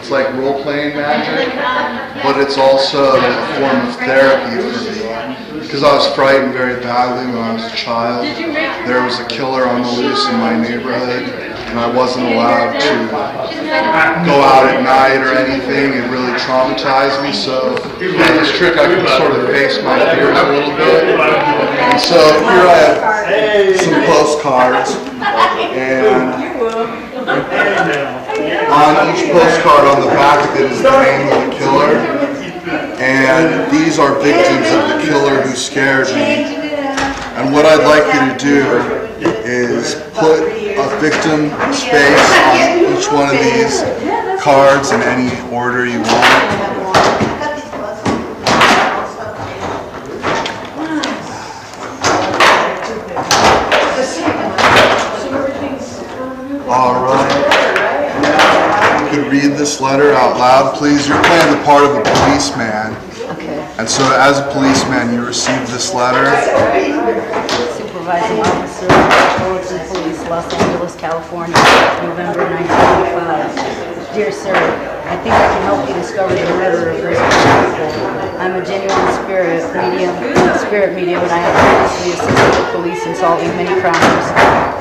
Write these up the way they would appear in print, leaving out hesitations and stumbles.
It's like role-playing magic, but it's also a form of therapy for me. Because I was frightened very badly when I was a child. There was a killer on the loose in my neighborhood, and I wasn't allowed to go out at night or anything. It really traumatized me. So this trick, I can sort of face my fears a little bit. And so here I have some postcards, and on each postcard on the back of it is the name of the killer, and these are victims of the killer who scared me. And what I'd like you to do is put a victim space on each one of these cards in any order you want. Alright. You could read this letter out loud, please. You're playing the part of a policeman. Okay. And so as a policeman, you received this letter. Supervising Officer, Fullerton Police, Los Angeles, California, November 1985. Dear Sir, I think I can help you discover the murderer of those people. I'm a genuine spirit medium, and I have previously assisted the police in solving many crimes.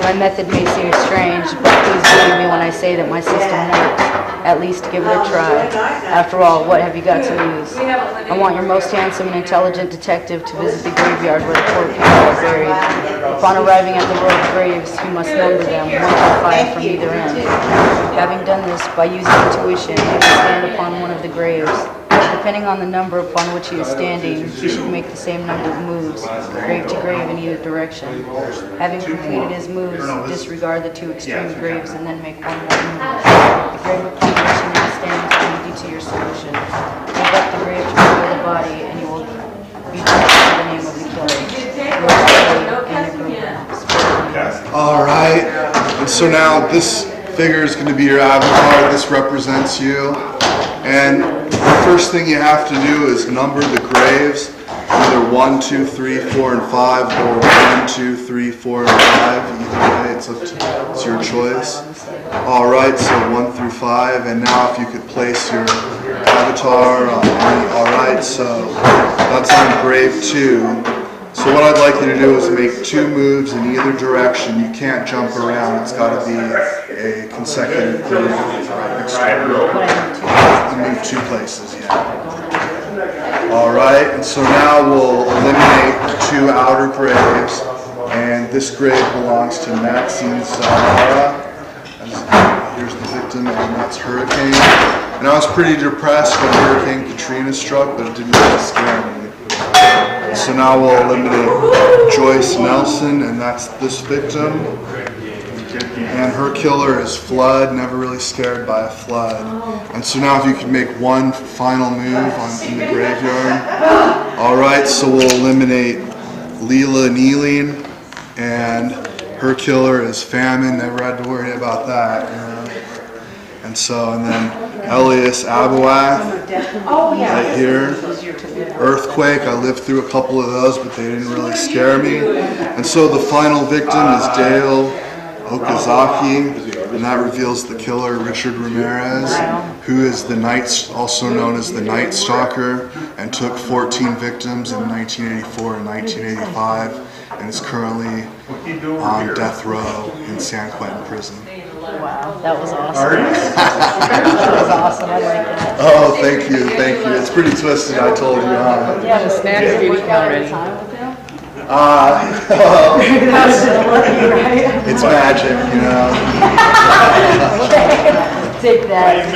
My method may seem strange, but please believe me when I say that my system works. At least give it a try. After all, what have you got to lose? I want your most handsome and intelligent detective to visit the graveyard where the poor people are buried. Upon arriving at the row of graves, you must number them 1 to 5 from either end. Having done this, by using intuition, you can stand upon one of the graves. Depending on the number upon which he is standing, he should make the same number of moves, grave to grave in either direction. Having completed his moves, disregard the 2 extreme graves and then make 1 more move. The grave upon which he now stands will lead you to your solution. Move up the grave to reveal the body, and you will be directed to the name of the killer. Alright, and so now this figure is going to be your avatar. This represents you. And the first thing you have to do is number the graves, either 1, 2, 3, 4, and 5, or 1, 2, 3, 4, and 5. Either way, it's your choice. Alright, so 1 through 5, and now if you could place your avatar on any. Alright, so that's on grave 2. So what I'd like you to do is make 2 moves in either direction. You can't jump around. It's got to be a consecutive move. Move 2 places, yeah. Alright, and so now we'll eliminate the 2 outer graves. And this grave belongs to Maxine Zahara. Here's the victim, and that's Hurricane. And I was pretty depressed when Hurricane Katrina struck, but it didn't really scare me. So now we'll eliminate Joyce Nelson, and that's this victim. And her killer is Flood, never really scared by a flood. And so now if you could make 1 final move in the graveyard. Alright, so we'll eliminate Leela Kneeling, and her killer is Famine, never had to worry about that. And then Elias Abuath, right here. Earthquake, I lived through a couple of those, but they didn't really scare me. And so the final victim is Dale Okazaki, and that reveals the killer, Richard Ramirez, who is also known as the Night Stalker, and took 14 victims in 1984 and 1985, and is currently on death row in San Quentin prison. Wow, that was awesome. That was awesome, I like that. Oh, thank you. It's pretty twisted, I told you. Yeah, the snacks are already. It's magic, you know. Take that.